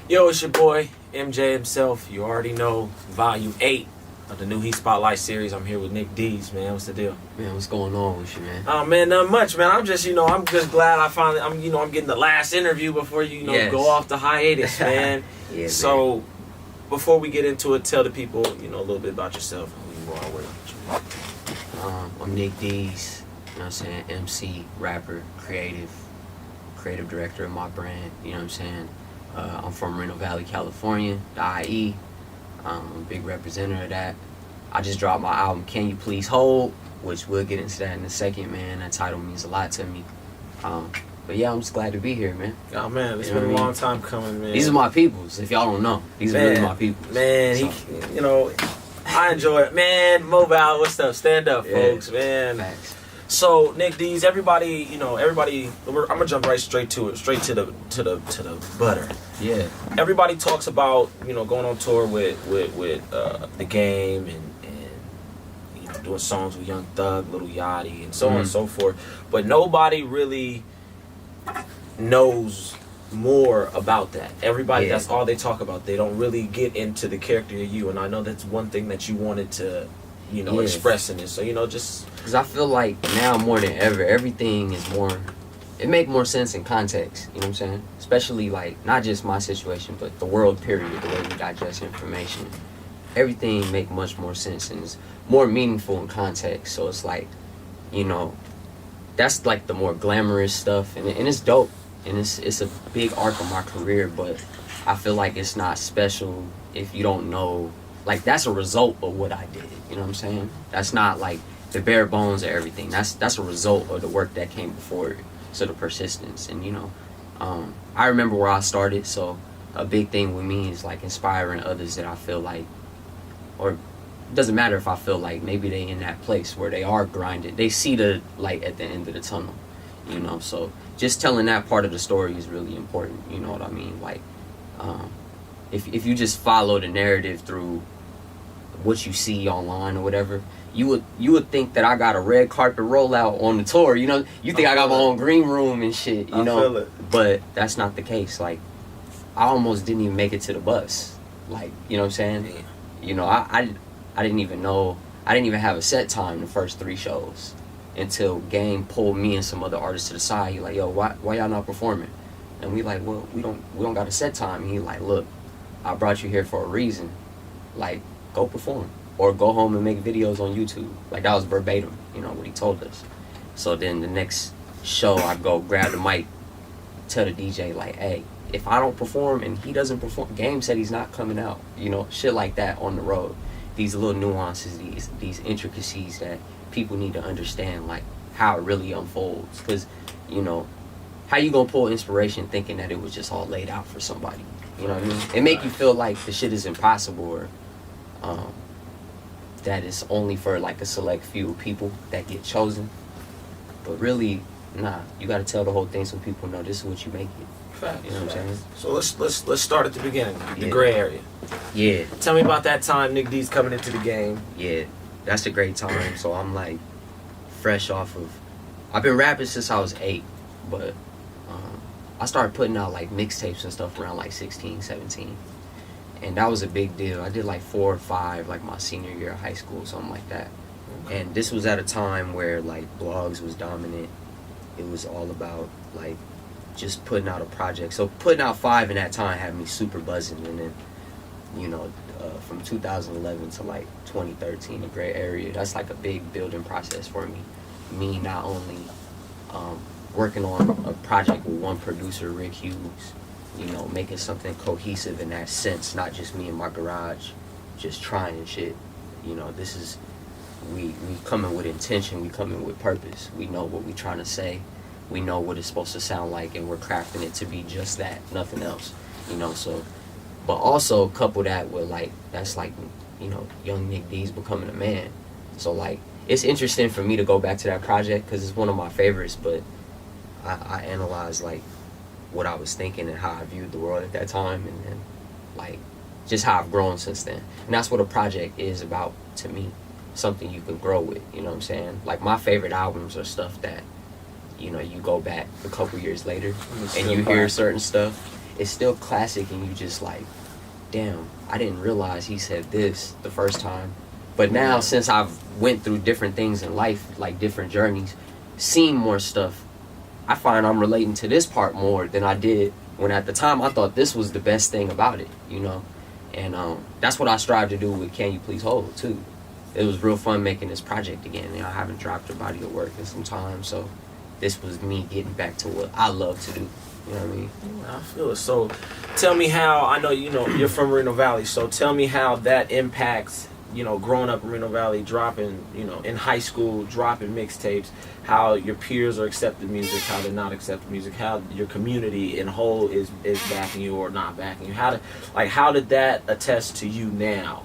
Yo, it's your boy, MJ himself. You already know, Volume 8 of the new Heat Spotlight series. I'm here with Nick D's, man. What's the deal? Man, what's going on with you, man? Oh, man, not much, man. I'm just glad I'm getting the last interview before you, Yes. go off the hiatus, man. Yeah, so, before we get into it, tell the people, a little bit about yourself and who you are, where you are. I'm Nick D's, you know what I'm saying? MC, rapper, creative director of my brand, you know what I'm saying? I'm from Moreno Valley, California, the IE. I'm a big representative of that. I just dropped my album, Can You Please Hold, which we'll get into that in a second, man. That title means a lot to me. But yeah, I'm just glad to be here, man. Oh, man, it's been a long time coming, man. These are my peoples, if y'all don't know. These are really my peoples. Man, I enjoy it. Man, Mobile, what's up? Stand up, folks, man. Thanks. So, Nick D's, everybody, I'm gonna jump right straight to it, straight to the butter. Yeah. Everybody talks about, going on tour with the game and doing songs with Young Thug, Lil Yachty, and so on and so forth. But nobody really knows more about that. Everybody, that's all they talk about. They don't really get into the character of you, and I know that's one thing that you wanted to, express in it. So, just... Because I feel like now more than ever, everything is it make more sense in context, you know what I'm saying? Especially like, not just my situation, but the world period, the way we digest information. Everything make much more sense and is more meaningful in context. So it's like, that's like the more glamorous stuff, and it's dope. And it's a big arc of my career, but I feel like it's not special if you don't know, like that's a result of what I did, you know what I'm saying? That's not like the bare bones of everything. That's a result of the work that came before it. So the persistence, and I remember where I started. So a big thing with me is like inspiring others that I feel like, or it doesn't matter if I feel like maybe they in that place where they are grinding. They see the light at the end of the tunnel, So just telling that part of the story is really important. You know what I mean? Like, if you just follow the narrative through what you see online or whatever, you would think that I got a red carpet rollout on the tour, you think I got my own green room and shit, I feel it. But that's not the case. Like, I almost didn't even make it to the bus, like, you know what I'm saying? I didn't even know, I didn't even have a set time the first 3 shows until Game pulled me and some other artists to the side. He like, yo, why y'all not performing? And we like, well, we don't got a set time. And he like, look, I brought you here for a reason, like, go perform or go home and make videos on YouTube. Like, that was verbatim, what he told us. So then the next show, I go grab the mic, tell the DJ like, hey, if I don't perform and he doesn't perform, Game said he's not coming out, shit like that on the road. These little nuances, these intricacies that people need to understand, like how it really unfolds. Because, how you gonna pull inspiration thinking that it was just all laid out for somebody? You know what I mean? It make you feel like the shit is impossible, or that it's only for like a select few people that get chosen. But really, nah, you gotta tell the whole thing so people know this is what you make it. Facts. You know what I'm saying? So let's start at the beginning, the gray area. Yeah. Tell me about that time Nick D's coming into the game. Yeah, that's a great time. So I'm like fresh off of, I've been rapping since I was 8, but I started putting out like mixtapes and stuff around like 16, 17. And that was a big deal. I did like 4 or 5 like my senior year of high school, something like that. Okay. And this was at a time where like blogs was dominant. It was all about like just putting out a project. So putting out 5 in that time had me super buzzing. And then, from 2011 to like 2013, the gray area, that's like a big building process for me. Me not only working on a project with one producer, Rick Hughes, making something cohesive in that sense, not just me in my garage, just trying shit. This is, we coming with intention, we coming with purpose. We know what we trying to say, we know what it's supposed to sound like, and we're crafting it to be just that, nothing else. So, but also couple that with like, that's like, young Nick D's becoming a man. So like, it's interesting for me to go back to that project because it's one of my favorites, but I analyze like what I was thinking and how I viewed the world at that time, and then like just how I've grown since then. And that's what a project is about to me, something you can grow with, you know what I'm saying? Like my favorite albums are stuff that, you go back a couple years later and you hear certain stuff it's still classic, and you just like, damn, I didn't realize he said this the first time. But now, since I've went through different things in life, like different journeys, seen more stuff, I find I'm relating to this part more than I did when at the time I thought this was the best thing about it, you know? And that's what I strive to do with Can You Please Hold, too. It was real fun making this project again. You know, I haven't dropped a body of work in some time, so this was me getting back to what I love to do. You know what I mean? I feel it. So tell me how, I know, you know, you're from Moreno Valley, so tell me how that impacts, you know, growing up in Moreno Valley, dropping, you know, in high school, dropping mixtapes, how your peers are accepting music, how they're not accepting music, how your community in whole is backing you or not backing you. How did that attest to you now?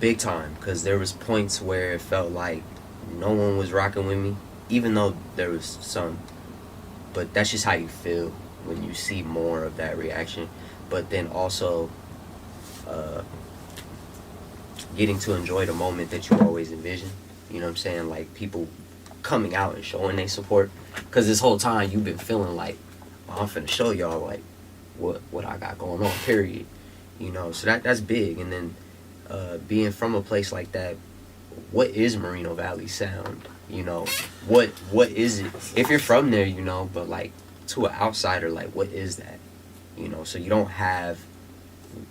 Big time, because there was points where it felt like no one was rocking with me, even though there was some. But that's just how you feel when you see more of that reaction. But then also getting to enjoy the moment that you always envision. You know what I'm saying? Like people coming out and showing their support. Because this whole time you've been feeling like, well, I'm finna show y'all like what I got going on, period. You know, so that's big. And then being from a place like that, what is Moreno Valley sound? You know, what is it? If you're from there, you know, but like to an outsider, like what is that? You know, so you don't have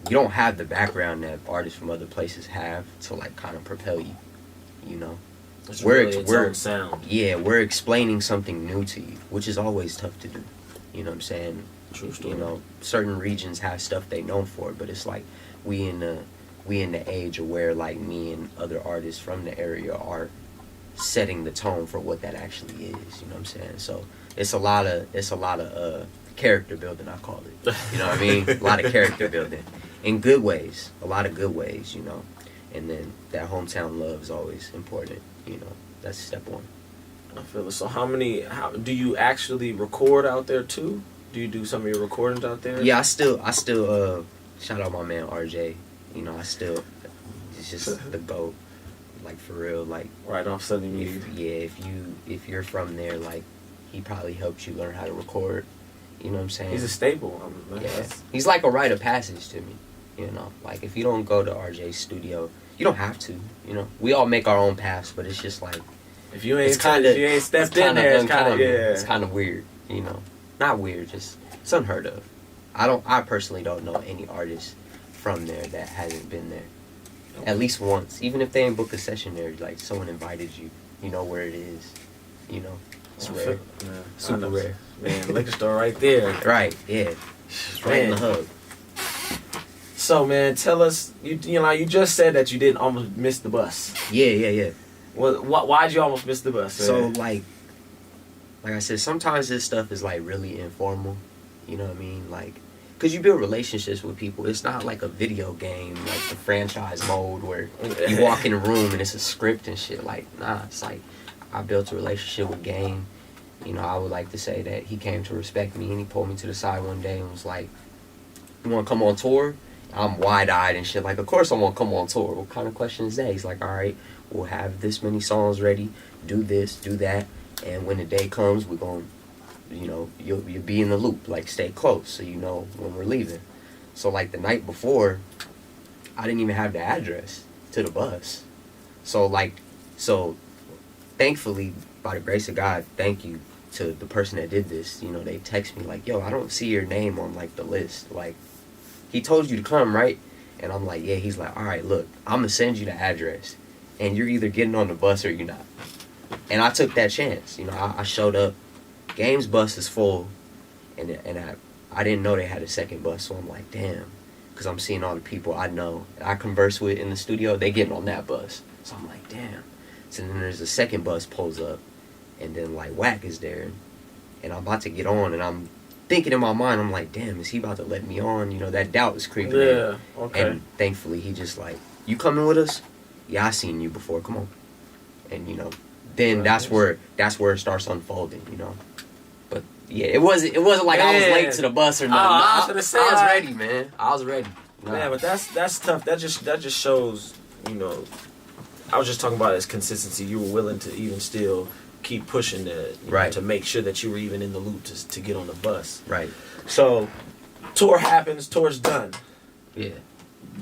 the background that artists from other places have to like kind of propel you. You know, It's really its own sound. Yeah, we're explaining something new to you, which is always tough to do. You know what I'm saying? True story. You know, certain regions have stuff they known for, but it's like we in the age of where like me and other artists from the area are setting the tone for what that actually is. You know what I'm saying? So it's a lot of character building, I call it. You know what I mean? A lot of character building in good ways, a lot of good ways. You know, and then that hometown love is always important. You know, that's step one. I feel it. So how do you actually record out there too? Do you do some of your recordings out there? Yeah, I still shout out my man RJ. You know, it's just the GOAT. Like for real, like right off Sunny Mead. If you're from there, like he probably helped you learn how to record. You know what I'm saying? He's a staple. Yeah, he's like a rite of passage to me. You know, like if you don't go to RJ's studio, you don't have to. You know, we all make our own paths, but it's just like if you ain't stepped in there, it's kind of It's kind of weird. You know, not weird, just it's unheard of. I personally don't know any artist from there that hasn't been there. At least once, even if they ain't booked a session there, like someone invited you, you know where it is, you know, it's rare, super rare. Man, liquor store right there. Right, yeah, right in the hub. So man, tell us, you know, you just said that you didn't almost miss the bus. Yeah. Well, why'd you almost miss the bus? Man? So like I said, sometimes this stuff is like really informal, you know what I mean, like. Because you build relationships with people. It's not like a video game, like the franchise mode where you walk in a room and it's a script and shit. Like, nah, it's like I built a relationship with Game. You know, I would like to say that he came to respect me and he pulled me to the side one day and was like, you want to come on tour? I'm wide-eyed and shit. Like, of course I want to come on tour. What kind of question is that? He's like, all right, we'll have this many songs ready. Do this, do that. And when the day comes, we're going to, you know, you'll be in the loop, like stay close so you know when we're leaving. So like the night before, I didn't even have the address to the bus. So thankfully, by the grace of God, thank you to the person that did this. You know, they text me like, yo, I don't see your name on like the list. Like, he told you to come, right? And I'm like, yeah. He's like, all right, look, I'm gonna send you the address and you're either getting on the bus or you're not. And I took that chance. You know, I showed up. Game's bus is full, and I didn't know they had a second bus, so I'm like, damn, because I'm seeing all the people I know, I converse with in the studio, they getting on that bus, so I'm like, damn. So then there's a second bus pulls up, and then like Whack is there, and I'm about to get on, and I'm thinking in my mind, I'm like, damn, is he about to let me on? You know, that doubt is creeping in. Yeah, okay. And thankfully, he just like, you coming with us? Yeah, I seen you before, come on. And you know, then that's where it starts unfolding, you know. But yeah, it wasn't like I was late to the bus or nothing. I was gonna say, I was ready, man. I was ready. Nah. Man, but that's tough. That just shows, you know. I was just talking about his consistency. You were willing to even still keep pushing to make sure that you were even in the loop to get on the bus. Right. So, Tour happens, tour's done. Yeah.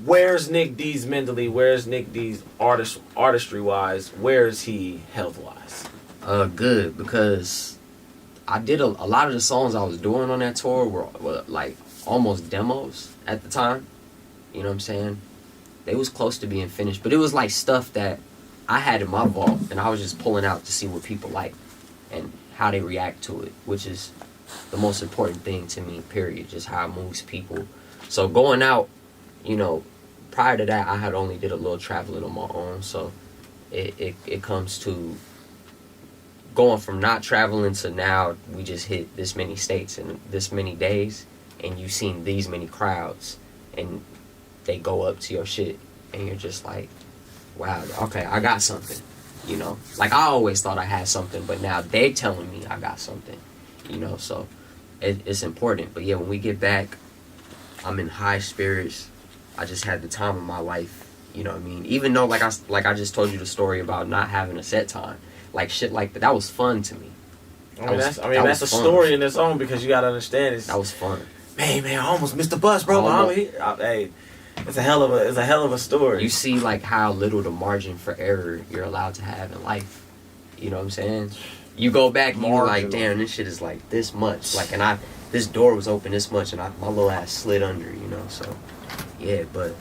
Where's Nick D's mentally? Where's Nick D's artistry wise? Where is he health wise? Good, because I did a lot of the songs I was doing on that tour were like almost demos at the time. You know what I'm saying? They was close to being finished, but it was like stuff that I had in my vault, and I was just pulling out to see what people like and how they react to it, which is the most important thing to me, period. Just how it moves people. So going out, you know, prior to that, I had only did a little traveling on my own. So it comes to going from not traveling to now we just hit this many states in this many days, and you've seen these many crowds, and they go up to your shit, and you're just like, wow, okay, I got something, you know? Like, I always thought I had something, but now they telling me I got something, you know? So it's important. But yeah, when we get back, I'm in high spirits. I just had the time of my life, you know what I mean? Even though, like I just told you the story about not having a set time, like shit like that was fun to me. That's a story in its own, because you gotta understand that was fun. Man, I almost missed the bus, bro. Hey, it's a hell of a story. You see, like, how little the margin for error you're allowed to have in life. You know what I'm saying? You go back and you're like, damn, this shit is like this much. Like, and this door was open this much, and my little ass slid under. You know, so yeah, but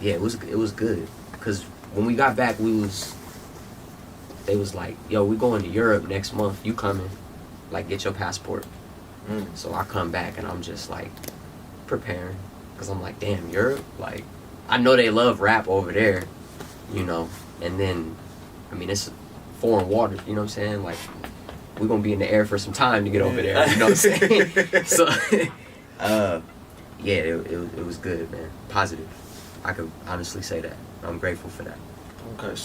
yeah, it was good, because when we got back, they was like, yo, we going to Europe next month. You coming? Like, get your passport. So I come back, and I'm just like preparing, because I'm like, damn, Europe? Like, I know they love rap over there, you know, and then, I mean, it's foreign water, you know what I'm saying? Like, we're going to be in the air for some time to get over there, you know what I'm saying? So, yeah, it was good, man. Positive. I could honestly say that. I'm grateful for that. Okay,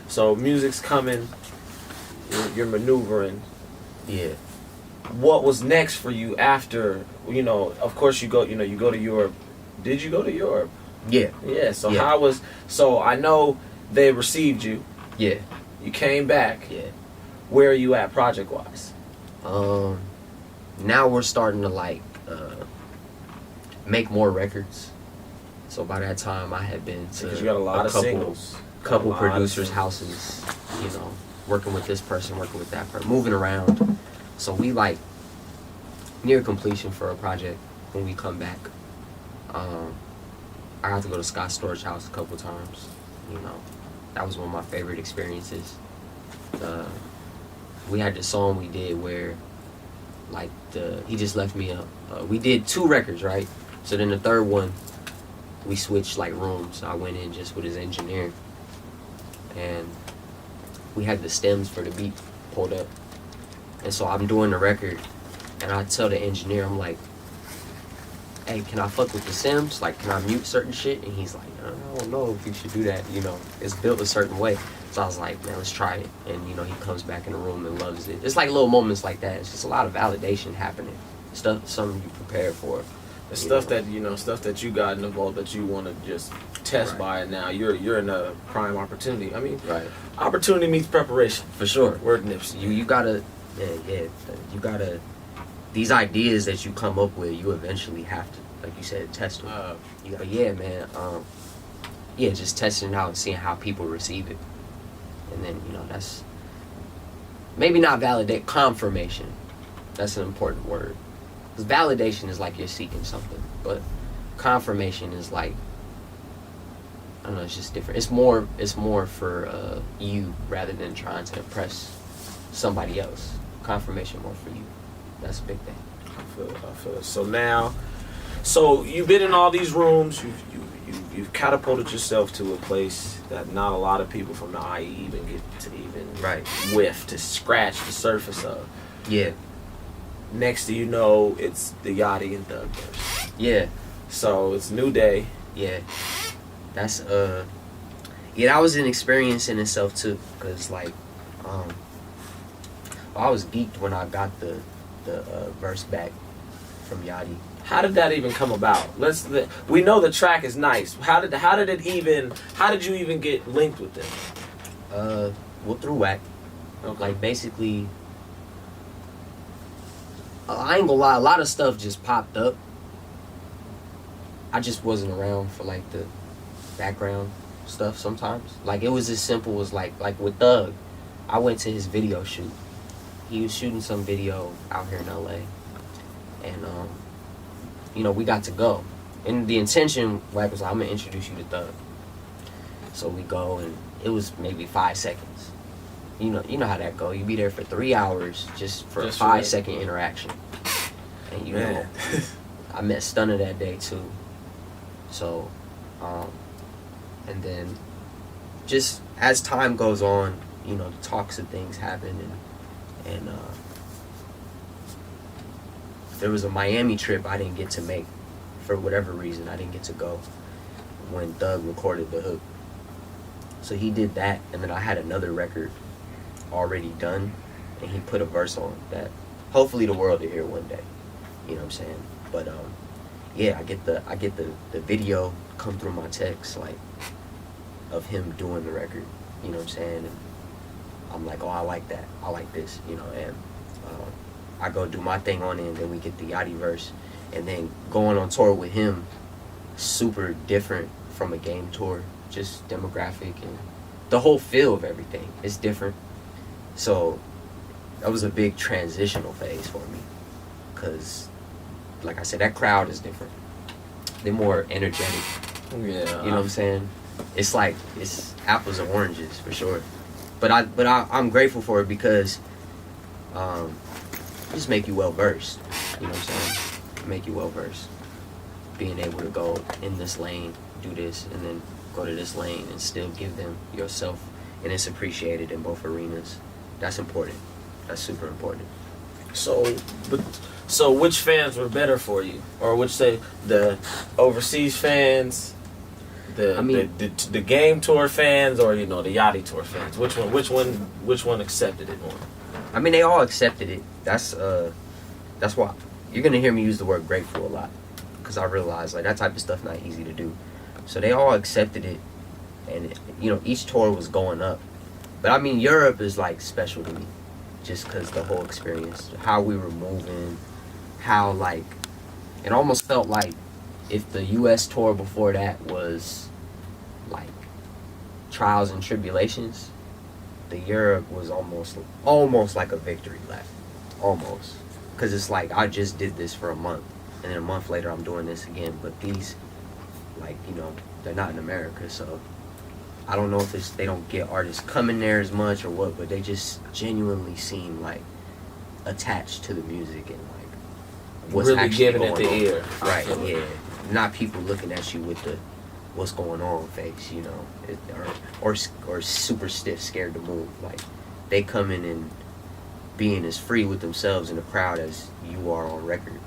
so music's coming, you're maneuvering. Yeah. What was next for you after, you know, of course you go to Europe. Did you go to Europe? Yeah. Yeah, so yeah. So I know they received you. Yeah. You came back. Yeah. Where are you at project-wise? Now we're starting to, like, make more records. So by that time I had been to you got a lot of singles. Couple producers' houses, you know, working with this person, working with that person, moving around. So we, like, near completion for a project when we come back. I got to go to Scott's storage house a couple times, you know. That was one of my favorite experiences. We had this song we did where, like, he just left me we did 2 records, right? So then the third one, we switched, like, rooms. I went in just with his engineer, and we had the stems for the beat pulled up. And so I'm doing the record, and I tell the engineer, I'm like, hey, can I fuck with the stems? Like, can I mute certain shit? And he's like, I don't know if you should do that, you know. It's built a certain way. So I was like, man, let's try it. And, you know, he comes back in the room and loves it. It's like little moments like that. It's just a lot of validation happening. Something you prepare for. The stuff that, you know, stuff that you got in the vault that you want to just test by, and now you're in a prime opportunity. I mean, opportunity meets preparation. For sure. Word Nipsey. You gotta, you gotta, these ideas that you come up with, you eventually have to, like you said, test them. But yeah, man, just testing it out and seeing how people receive it. And then, you know, that's, maybe not validate, confirmation. That's an important word. Because validation is like you're seeking something, but confirmation is like, I don't know, it's just different. It's more for you rather than trying to impress somebody else. Confirmation more for you. That's a big thing. I feel it. So you've been in all these rooms. You've catapulted yourself to a place that not a lot of people from the IE even get to whiff, to scratch the surface of. Yeah. Next to it's the Yachty and Thug verse. Yeah. So it's New Day. Yeah. That's that was an experience in itself too, cause like, I was geeked when I got the verse back from Yachty. How did that even come about? We know the track is nice. How did you even get linked with them? Well, through Whack. Okay. Like, basically, I ain't gonna lie, a lot of stuff just popped up, I just wasn't around for like the background stuff sometimes. Like it was as simple as like with Thug, I went to his video shoot. He was shooting some video out here in LA, and you know, we got to go. And the intention was I'm gonna introduce you to Thug. So we go, and it was maybe 5 seconds. You know how that go. You be there for 3 hours just for a 5-second interaction. And you know, I met Stunner that day too. So, and then just as time goes on, you know, talks of things happen, and there was a Miami trip I didn't get to make for whatever reason. I didn't get to go when Thug recorded the hook. So he did that, and then I had another record already done, and he put a verse on that hopefully the world will hear one day. You know what I'm saying? But yeah, I get the video come through my text, like, of him doing the record. You know what I'm saying? And I'm like, oh, I like that. I like this. You know, and I go do my thing on it, and then we get the Yachty verse, and then going on tour with him, super different from a game tour. Just demographic and the whole feel of everything is different. So that was a big transitional phase for me, because like I said, that crowd is different. They're more energetic. Yeah. You know what I'm saying? It's like, it's apples and oranges for sure. But I'm grateful for it, because just make you well versed. You know what I'm saying? Make you well versed. Being able to go in this lane, do this, and then go to this lane and still give them yourself, and it's appreciated in both arenas. That's important. That's super important. So which fans were better for you, or which, say, the overseas fans, the game tour fans, or you know, the Yachty tour fans? Which one accepted it more? I mean, they all accepted it. That's why you're gonna hear me use the word grateful a lot, because I realize like that type of stuff not easy to do. So they all accepted it, and you know, each tour was going up. But I mean, Europe is like special to me, just because the whole experience, how we were moving, how like it almost felt like if the U.S. tour before that was like trials and tribulations, the Europe was almost like a victory lap, almost, because it's like I just did this for a month, and then a month later I'm doing this again. But these, like, you know, they're not in America, so I don't know if it's they don't get artists coming there as much or what, but they just genuinely seem like attached to the music and like what's really actually giving going it the on. ear. Right, yeah. Not people looking at you with the what's going on face, you know, or super stiff, scared to move. Like, they come in and being as free with themselves in the crowd as you are on record.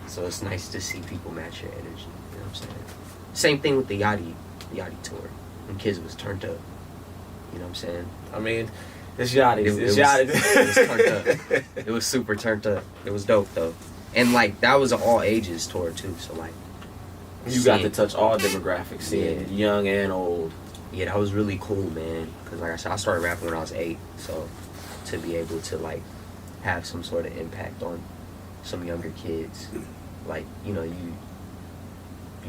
So it's nice to see people match your energy. You know what I'm saying? Same thing with the Yachty tour. When kids was turned up. You know what I'm saying? I mean, it's Yachty. It was turned up. It was super turned up. It was dope though. And like that was an all ages tour too. So like you got to touch all demographics, seeing young and old. Yeah, that was really cool, man. Cause like I said, I started rapping when I was 8. So to be able to like have some sort of impact on some younger kids, like, you know, you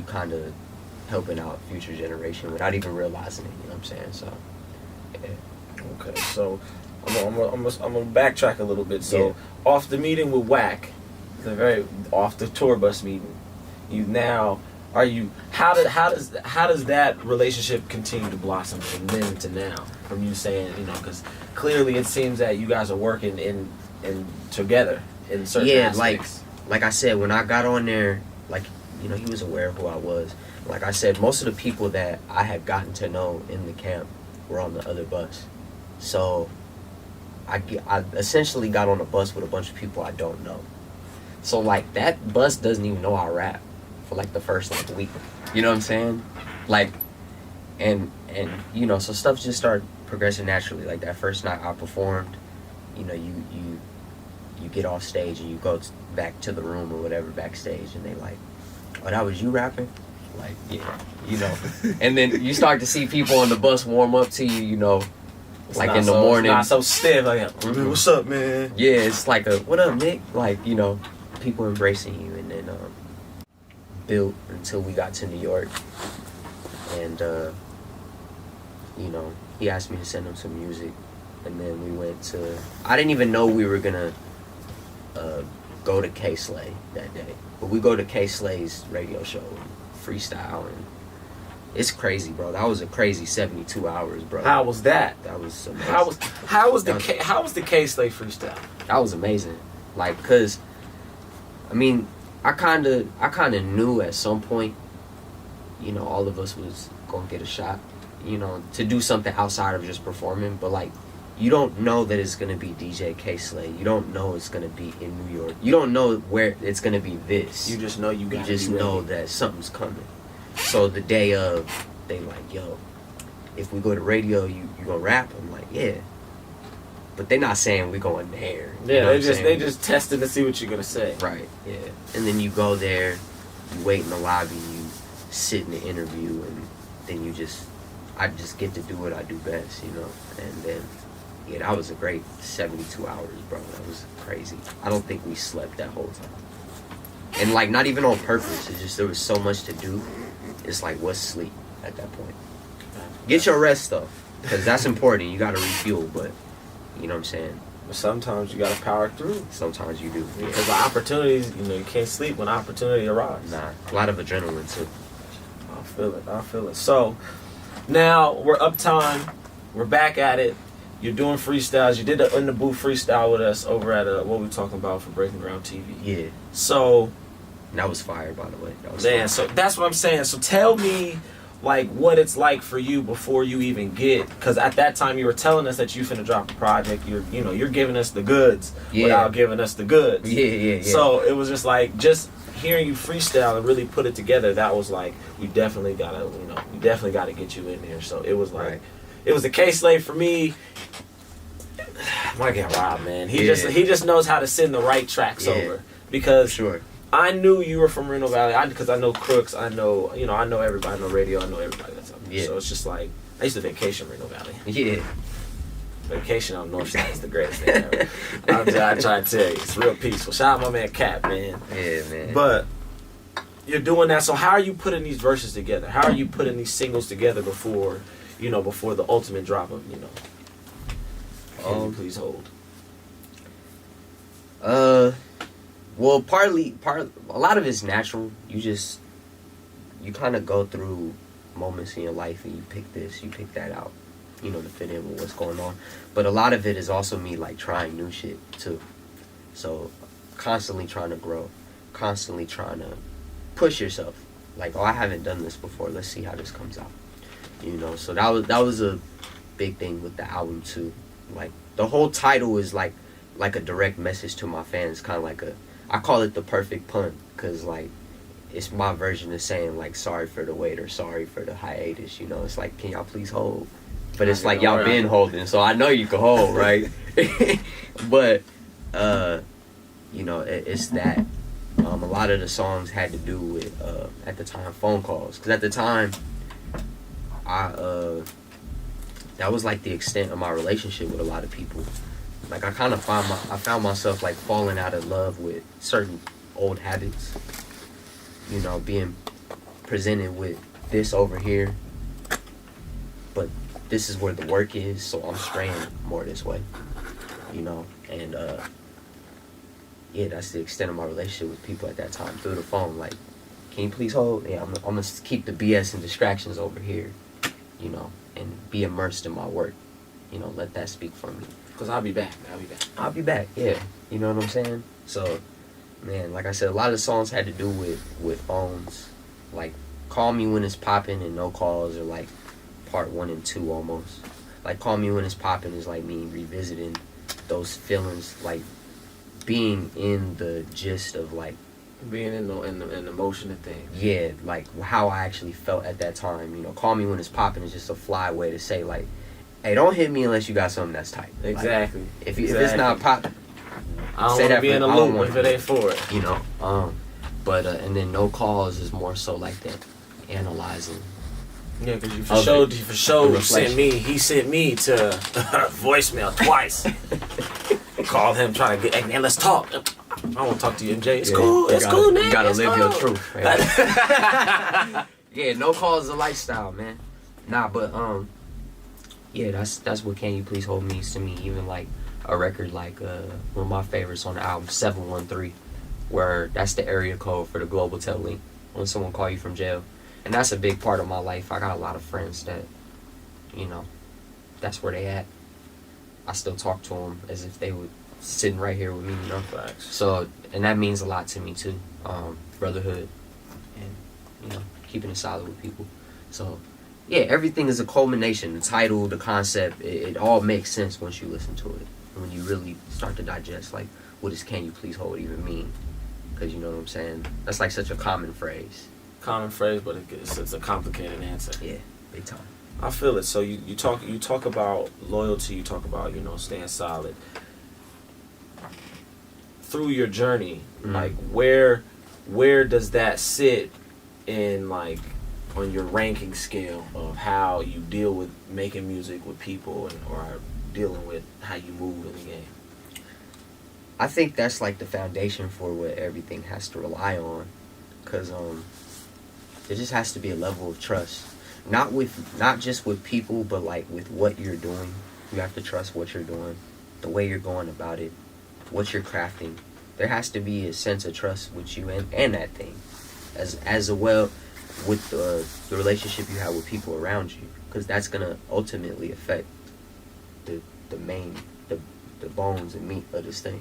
kind of helping out future generation without even realizing it. You know what I'm saying? So yeah. Okay, so I'm gonna backtrack a little bit. So off the meeting with Wack, off the tour bus meeting, how does that relationship continue to blossom from then to now? From you saying, you know, because clearly it seems that you guys are working in together in certain aspects. like I said, when I got on there, like, you know, he was aware of who I was. Like I said, most of the people that I had gotten to know in the camp were on the other bus. So I essentially got on a bus with a bunch of people I don't know. So like that bus doesn't even know I rap for like the first like week. You know what I'm saying? Like, and you know, so stuff just started progressing naturally. Like that first night I performed, you know, you get off stage and you go back to the room or whatever backstage, and they like, oh, that was you rapping? Like, yeah, you know. And then you start to see people on the bus warm up to you, you know, it's like in the morning. It's not so stiff. Like, what's up, man? Yeah, it's like a, what up, Nick? Like, you know, people embracing you. And then built until we got to New York. And, you know, he asked me to send him some music. And then we went to... I didn't even know we were going to go to K-Slay that day. But we go to K-Slay's radio show and freestyle. And it's crazy, bro. That was a crazy 72 hours, bro. How was that? That was amazing. How was the K-Slay freestyle? That was amazing. Like, cause, I mean, I kind of knew at some point, you know, all of us was gonna get a shot, you know, to do something outside of just performing. But like, you don't know that it's gonna be DJ K-Slay. You don't know it's gonna be in New York. You don't know where it's gonna be this. You just know you just know that something's coming. So the day of, they like, yo, if we go to radio, you gonna rap? I'm like, yeah. But they're not saying we're going there. Yeah, you know they just testing to see what you're gonna say. Right, yeah. And then you go there, you wait in the lobby, you sit in the interview, and then I just get to do what I do best, you know? And then, yeah, that was a great 72 hours, bro. That was crazy. I don't think we slept that whole time. And, like, not even on purpose. It's just there was so much to do. It's like, what's sleep at that point? Get your rest, though, because that's important. You got to refuel, but... You know what I'm saying? But sometimes you gotta power through. Sometimes you do. Because the opportunities, you know, you can't sleep when opportunity arrives. Nah, a lot of adrenaline too. I feel it. So, now we're uptime. We're back at it. You're doing freestyles. You did an in the booth freestyle with us over at what we talking about for Breaking Ground TV. Yeah. So. That was fire, by the way. That was man, fire. so that's what I'm saying. So tell me, like, what it's like for you before you even get, because at that time you were telling us that you finna drop a project. You're giving us the goods without giving us the goods. Yeah. So it was just like, just hearing you freestyle and really put it together, that was like, we definitely gotta get you in there. So it was like, it was a K-Slay for me. My guy Rob, man, he just knows how to send the right tracks over, because sure. I knew you were from Moreno Valley because I know Crooks, I know everybody, I know radio, I know everybody that's up there. Yeah. So it's just like, I used to vacation in Moreno Valley. Yeah. Vacation on North Side is the greatest thing ever. I try to tell you, it's real peaceful. Shout out my man Cap, man. Yeah, man. But you're doing that, so how are you putting these verses together? How are you putting these singles together before the ultimate drop of, Can You Please Hold? Well, a lot of it's natural. You kind of go through moments in your life and you pick this, you pick that out, to fit in with what's going on. But a lot of it is also me, like, trying new shit, too. So, constantly trying to grow, constantly trying to push yourself. Like, I haven't done this before. Let's see how this comes out. So that was a big thing with the album, too. Like, the whole title is, like a direct message to my fans, kind of like I call it the perfect pun, because, like, it's my version of saying, like, sorry for the wait or sorry for the hiatus, It's like, can y'all please hold? But it's like, y'all been holding, so I know you can hold, right? But, it's that. A lot of the songs had to do with, at the time, phone calls. Because at the time, that was, like, the extent of my relationship with a lot of people. Like, I found myself, like, falling out of love with certain old habits. Being presented with this over here, but this is where the work is, so I'm straying more this way. And, that's the extent of my relationship with people at that time, through the phone. Like, can you please hold? Yeah, I'm gonna keep the BS and distractions over here, and be immersed in my work. Let that speak for me. Because I'll be back, yeah. You know what I'm saying? So, man, like I said, a lot of the songs had to do with phones. Like, Call Me When It's Poppin' and No Calls are, like, part 1 and 2 almost. Like, Call Me When It's Poppin' is, like, me revisiting those feelings, like, being in the gist of, like... Being in the motion of things. Yeah, like, how I actually felt at that time. Call Me When It's Poppin' is just a fly way to say, like, hey, don't hit me unless you got something that's tight. Exactly. Like, if it's not pop, I don't want to be in a loop if it ain't for it. But and then No Calls is more so like that, analyzing. Yeah, because you for sure sent me. He sent me to voicemail twice. Called him trying to get, hey man, let's talk. I won't talk to you, MJ. It's Yeah, cool. you It's gotta- cool, Nick. You gotta It's live cool. your truth, man. Yeah, no call is a lifestyle, man. Nah, but yeah, that's what Can You Please Hold means to me. Even like a record like one of my favorites on the album, 713, where that's the area code for the global tel link when someone call you from jail, and that's a big part of my life. I got a lot of friends that, you know, that's where they at. I still talk to them as if they were sitting right here with me, you know. Facts. So, and that means a lot to me too. Brotherhood, and you know, keeping it solid with people. So, yeah, everything is a culmination. The title, the concept, it all makes sense once you listen to it. And when you really start to digest, like, what does "Can You Please Hold" even mean? Because you know what I'm saying. That's like such a common phrase. Common phrase, but it's a complicated answer. Yeah, big time. I feel it. So you talk about loyalty. You talk about staying solid. Through your journey, like where does that sit in like on your ranking scale of how you deal with making music with people or dealing with how you move in the game? I think that's like the foundation for what everything has to rely on, because there just has to be a level of trust, not just with people, but like with what you're doing. You have to trust what you're doing, the way you're going about it, what you're crafting. There has to be a sense of trust with you and that thing, as well with the relationship you have with people around you, because that's gonna ultimately affect the bones and meat of this thing.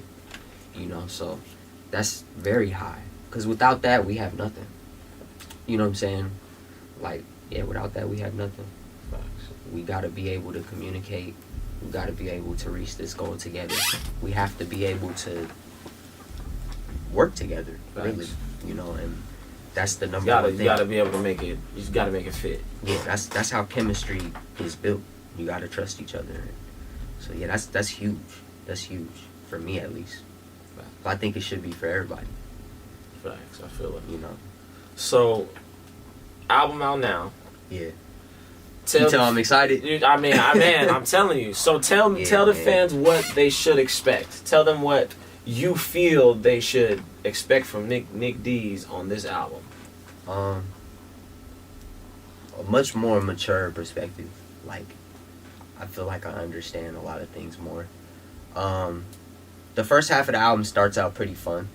You know, so that's very high, because without that we have nothing. You know what I'm saying? Like, yeah, without that we have nothing. We gotta be able to communicate. We gotta be able to reach this goal together. We have to be able to work together, really. You know, and that's the number one thing. You gotta be able to make it. You just gotta make it fit. Yeah, that's how chemistry is built. You gotta trust each other. So yeah, that's huge. That's huge for me, at least. But I think it should be for everybody. Facts. I feel it. You know. So, album out now. Yeah. You tell I'm excited. I'm telling you. So tell the fans what they should expect. Tell them what you feel they should expect from Nick D's on this album. A much more mature perspective. Like, I feel like I understand a lot of things more. The first half of the album starts out pretty fun.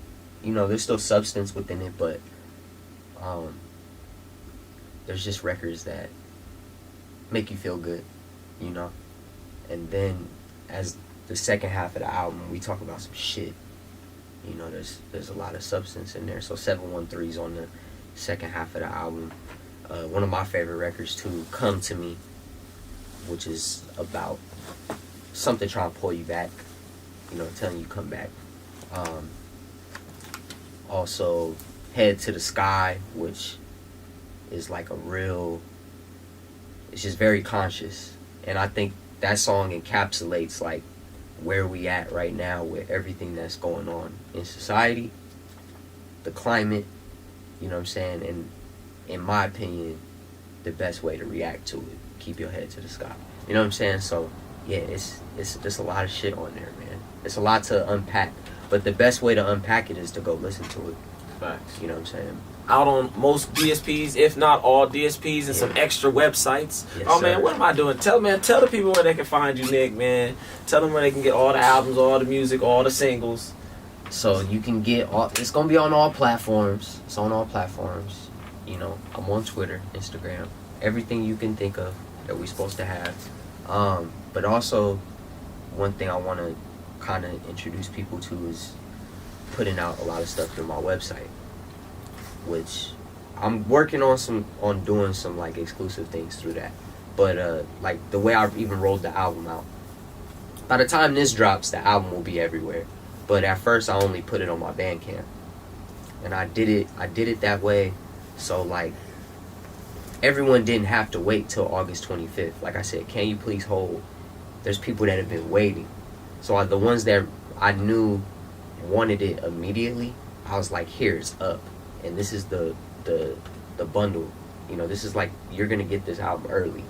You know, there's still substance within it, but there's just records that make you feel good, you know. And then as the second half of the album, we talk about some shit. You know, there's a lot of substance in there. So 713 is on the second half of the album. One of my favorite records too, Come to Me, which is about something trying to pull you back, you know, telling you come back. Also Head to the Sky, which is like it's just very conscious, and I think that song encapsulates like where we at right now with everything that's going on in society, the climate, you know what I'm saying, and in my opinion, the best way to react to it, keep your head to the sky, you know what I'm saying. So yeah, it's just a lot of shit on there, man. It's a lot to unpack, but the best way to unpack it is to go listen to it. Facts. You know what I'm saying? Out on most DSPs, if not all DSPs, and some extra websites. Yes, oh sir. man, what am I doing? Tell the people where they can find you, Nick, man. Tell them where they can get all the albums, all the music, all the singles. So you can get it's gonna be on all platforms. It's on all platforms. You know, I'm on Twitter, Instagram, everything you can think of that we're supposed to have. But also, one thing I want to kind of introduce people to is putting out a lot of stuff through my website, which I'm working on doing some like exclusive things through that. But like the way I even rolled the album out, by the time this drops, the album will be everywhere. But at first I only put it on my Bandcamp, and I did it that way so like everyone didn't have to wait till August 25th. Like I said, Can You Please Hold, there's people that have been waiting. So the ones that I knew wanted it immediately, I was like, here, it's up. And this is the bundle. You know, this is like, you're going to get this album early.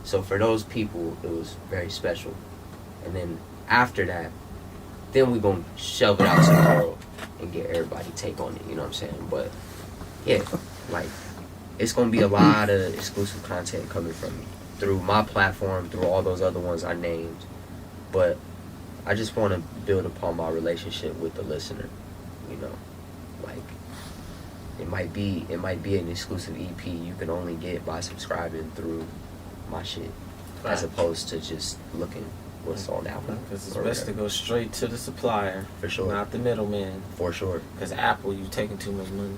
So for those people, it was very special. And then after that, then we're going to shove it out to the world. and get everybody take on it. You know what I'm saying? But yeah, like it's gonna be a lot of exclusive content coming from me through my platform, through all those other ones I named. But I just want to build upon my relationship with the listener. You know, like it might be an exclusive EP you can only get by subscribing through my shit, as opposed to just looking what's on Apple. Because it's best to go straight to the supplier, for sure, not the middleman. For sure. Because Apple, you taking too much money.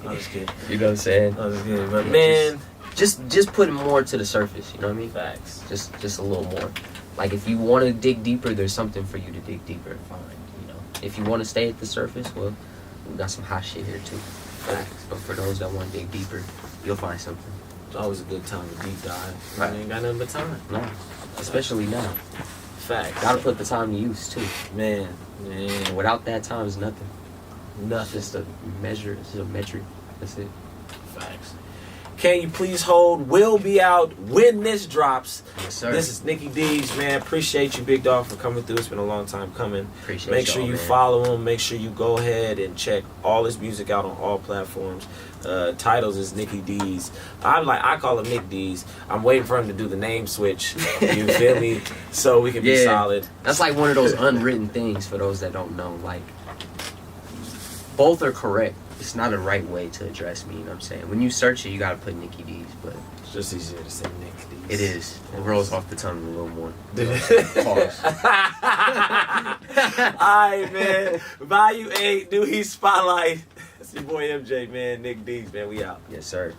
I'm just kidding. You know what I'm saying? I'm just kidding. But man, just putting more to the surface. You know what I mean? Facts. Just a little more. Like if you want to dig deeper, there's something for you to dig deeper and find. You know, if you want to stay at the surface, well, we got some hot shit here too. Facts. But for those that want to dig deeper, you'll find something. It's always a good time to deep dive. Right. You ain't got nothing but time. No, especially now. Facts. Gotta put the time to use too. Man. And without that time is nothing. Nothing. It's just a measure. It's just a metric. That's it. Facts. Can you please hold? We'll be out when this drops. Yes, sir. This is Nicky D's, man. Appreciate you, big dog, for coming through. It's been a long time coming. Appreciate Make sure y'all, you man. follow him. Make sure you go ahead and check all his music out on all platforms. Titles is Nicky D's. I call him Nick D's. I'm waiting for him to do the name switch. You feel me? So we can be solid. That's like one of those unwritten things for those that don't know. Like, both are correct. It's not a right way to address me, you know what I'm saying? When you search it, you gotta put Nicky D's, but It's just easier to say Nick D's. it is. It rolls off the tongue a little more. Pause. Alright, man. Value 8, New Heat Spotlight. It's your boy MJ, man. Nick D's, man. We out. Yes, sir.